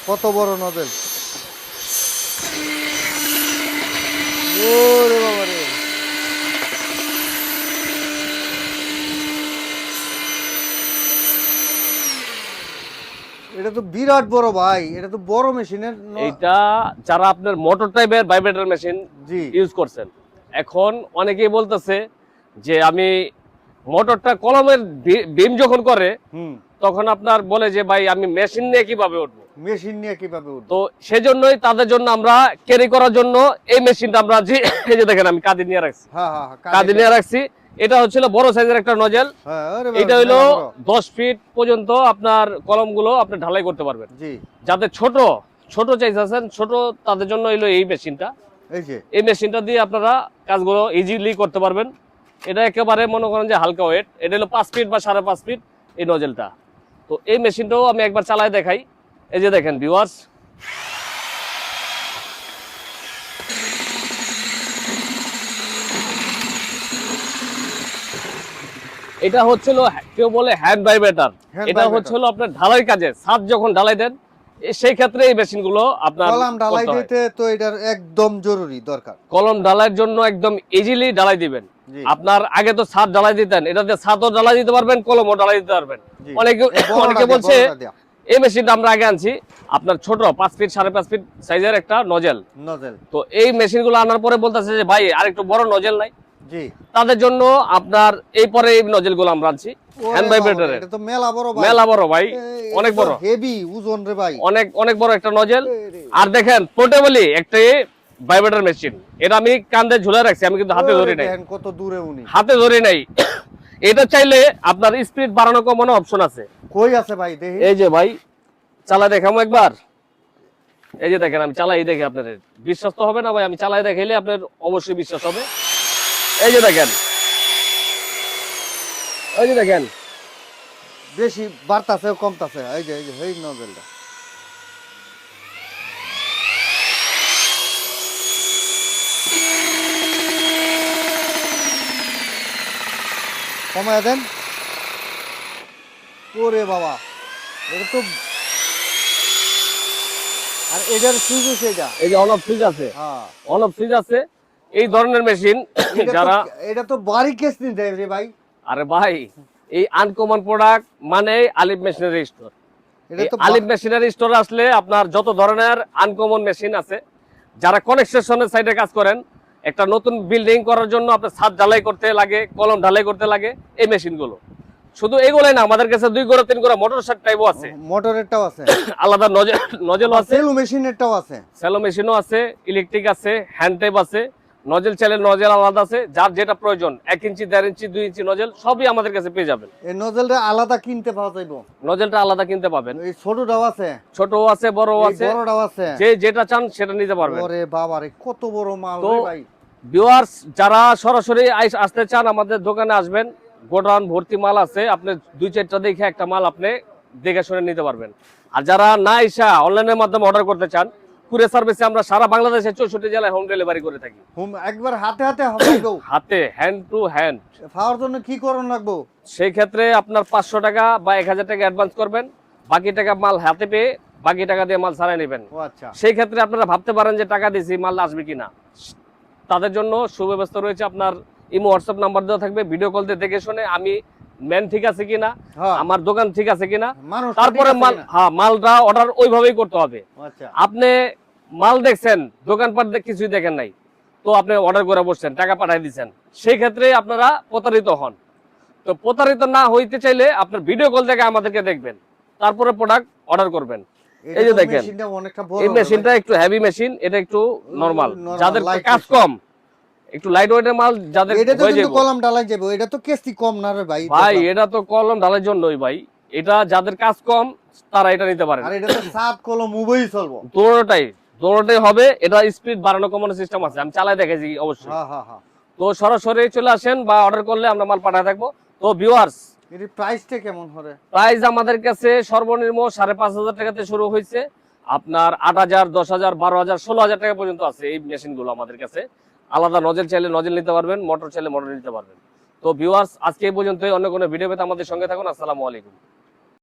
কত বড় নজেল! ওরে বাবা রে! এটা তো বিরাট বড় ভাই, এটা তো বড় মেশিনের। এটা যারা আপনার মোটর টাইপের ভাইব্রেটর মেশিন জি ইউজ করছেন, এখন অনেকেই বলতেছে যে আমি মোটরটা কলমের বিম যখন করে তখন আপনার বলে যে ভাই আমি মেশিন নিয়ে কিভাবে উঠবো, মেশিন নিয়ে কিভাবে উঠবো। তো সেজন্যই তাদের জন্য আমরা ক্যারি করার জন্য এই মেশিনটা আমরা এই যে দেখেন আমি কাঁধে নিয়ে রাখছি, হ্যাঁ হ্যাঁ কাঁধে নিয়ে রাখছি। এটা হচ্ছিল বড় সাইজের একটা নজেল। এটা হলো 10 ফিট পর্যন্ত আপনার কলমগুলো আপনি ঢালাই করতে পারবেন। জি, যাদের ছোট ছোট চাইছেন ছোট তাদের জন্য হলো এই মেশিনটা। এই মেশিনটা দিয়ে আপনারা কাজগুলো ইজিলি করতে পারবেন। এটা একেবারে মনে করেন যে হালকা ওয়েট। এটা হলো 5 ফিট বা 5.5 ফিট এই নজেলটা। তো এই মেশিনটাও আমি একবার চালায় দেখাই। এই যে দেখেন ভিউয়ার্স, এটা হচ্ছিল কেউ বলে হ্যান্ড ভাইব্রেটর। এটা হচ্ছিল আপনার ঢালাই কাজে, ছাদ যখন ঢালাই দেন সেই ক্ষেত্রে এই মেশিনগুলো আপনার কলম ঢালাই দিতে তো এটার একদম জরুরি দরকার। কলম ঢালাইয়ের জন্য একদম ইজিলি ঢালাই দিবেন। আপনার আগে তো ছাদ ঢালাই দিতেন, এটাতে ছাদও ঢালাই দিতে পারবেন, কলমও ঢালাই দিতে পারবেন। অনেকে বলছে এই মেশিনটা আমরা আগে আনছি আপনার ছোট 5 ফিট 5.5 ফিট সাইজের একটা নজেল। তো এই মেশিনগুলো আনার পরে বলতেছে যে ভাই আর একটু বড় নজেল নাই। তাদের জন্য আপনার এই পরে এই নজেলগুলো আমরা আনছি হ্যান্ড ভাইব্রেটরের। এটা তো মেলা বড় ভাই, মেলা বড় ভাই, অনেক বড়, হেভি ওজন রে ভাই, অনেক অনেক বড় একটা নজেল। আর দেখেন পোর্টেবলি একটা ভাইব্রেটর মেশিন। এটা আমি কাঁধে ঝুলে রাখছি, আমি কিন্তু হাতে ধরি নাই। কত দূরে উনি হাতে ধরি নাই। এটা চাইলে আপনার স্পিড বাড়ানো কমানো অপশন আছে। কই আছে ভাই দেখি? এই যে ভাই চালা দেখামু একবার। এই যে দেখেন আমি চালাই দেখে আপনাদের বিশ্বাস তো হবে না ভাই, আমি চালাই দেখাইলে আপনার অবশ্যই বিশ্বাস হবে। এই যে দেখেন, এই যে দেখেন বেশি বাড়তাছে কমতাছে। এই যে এই নজেলটা কমায় দেন। ওরে বাবা, এটা তো, আর এটার সুইচ আছে, এই যে অন অফ সুইচ আছে, হ্যাঁ অন অফ সুইচ আছে। এই ধরনের মেশিন যারা, এটা তো বাড়ি কেস নিতে রে ভাই। আরে ভাই এই আনকমন প্রোডাক্ট মানে আলিফ মেশিনারি স্টোর। আলিফ মেশিনারি স্টোর আসলে আপনার যত ধরনের আনকমন মেশিন আছে, যারা কনস্ট্রাকশনের সাইডে কাজ করেন, একটা নতুন বিল্ডিং করার জন্য আপনার ছাদ ঢালাই করতে লাগে, কলম ঢালাই করতে লাগে, এই মেশিনগুলো। শুধু এগুলাই না, আমাদের কাছে 2 গোড়া 3 গোড়া মোটর সেট টাইপও আছে, মোটরেরটাও আছে, আলাদা নজেলও আছে, সেলো মেশিনেরটাও আছে, সেলো মেশিনও আছে, ইলেকট্রিক আছে, হ্যান্ড টাইপ আছে, নজেল চাইলে নজেল আলাদা আছে, যার যেটা প্রয়োজন 1 ইঞ্চি 1.5 ইঞ্চি 2 ইঞ্চি নজেল সবই আমাদের কাছে পেয়ে যাবেন। এই নজেলটা আলাদা কিনতে পাওয়া যাবে? নজেলটা আলাদা কিনতে পাবেন। এই ছোটটাও আছে, ছোটও আছে, বড়ও আছে, বড়টাও আছে, যে যেটা চান সেটা নিতে পারবেন। ওরে বাবা রে, কত বড় মাল রে ভাই। ভিউয়ার্স যারা সরাসরি আসতে চান আমাদের দোকানে আসবেন, গোডাউন ভর্তি মাল আছে, আপনি 2-4টা দেখে একটা মাল আপনি দেখে শুনে নিতে পারবেন। আর যারা না এসে অনলাইনের মাধ্যমে অর্ডার করতে চান, কুরিয়ার সার্ভিসে আমরা সারা বাংলাদেশে 64 জেলায় হোম ডেলিভারি করে থাকি। একবার হাতে হাতে হবে গো, হাতে, হ্যান্ড টু হ্যান্ড। পাওয়ার জন্য কি করণ লাগবে? সেই ক্ষেত্রে আপনার 500 টাকা বা 1000 টাকা অ্যাডভান্স করবেন, বাকি টাকা মাল হাতে পেয়ে বাকি টাকা দিয়ে মাল ছাড়াই নেবেন। আচ্ছা, সেই ক্ষেত্রে আপনারা ভাবতে পারেন যে টাকা দিয়েছি মাল আসবে কিনা, তাদের জন্য সুব্যবস্থা রয়েছে। আপনার ইমো হোয়াটসঅ্যাপ নাম্বার দেওয়া থাকবে, ভিডিও কল দিয়ে দেখে শুনে আমি ম্যান ঠিক আছে কিনা, আমার দোকান ঠিক আছে কিনা, তারপরে মাল, হ্যাঁ মালটা অর্ডার ওইভাবেই করতে হবে। আপনি মাল দেখছেন, দোকানপাট কিছুই দেখেন নাই, তো আপনি অর্ডার করে বসছেন, টাকা পাঠিয়ে দিচ্ছেন, সেই ক্ষেত্রে আপনারা প্রতারিত হন। তো প্রতারিত না হইতে চাইলে আপনার ভিডিও কল থেকে আমাদেরকে দেখবেন, তারপরে প্রোডাক্ট অর্ডার করবেন। এই যে দেখেন এই মেশিনটা একটু হেভি মেশিন, এটা একটু নরমাল, যাদের কাজ কম, একটু লাইট ওয়েটের মাল যাদের এটা তো কিন্তু কলম ঢালাই যাবে, এটা তো কেসি কম না রে ভাই। ভাই এটা তো কলম ঢালাইর জন্যই ভাই, এটা যাদের কাজ কম তারা এটা নিতে পারে। আর এটা তো সাত কলম উভয়ই চলবে, দুটোটাই হবে। এটা স্পিড বাড়ানো কমানো সিস্টেম আছে, আমি চালাই দেখেছি অবশ্যই। তো সরাসরি চলে আসেন বা অর্ডার করলে আমরা মাল পাঠায় থাকবো। তো ভিউয়ার্স এর প্রাইসটা কেমন হবে? প্রাইস আমাদের কাছে সর্বনিম্ন 5,500 টাকাতে শুরু হয়েছে, আপনার 8,000, 10,000, 12,000, 16,000 টাকা পর্যন্ত আছে এই মেশিনগুলো আমাদের কাছে। আলাদা নজেল চাইলে নজেল নিতে পারবেন, মোটর চাইলে মোটর নিতে পারবেন। তো ভিউয়ার্স আজকে এই পর্যন্তই, অন্য কোনো ভিডিও পেতে আমাদের সঙ্গে থাকুন। আসসালামু আলাইকুম।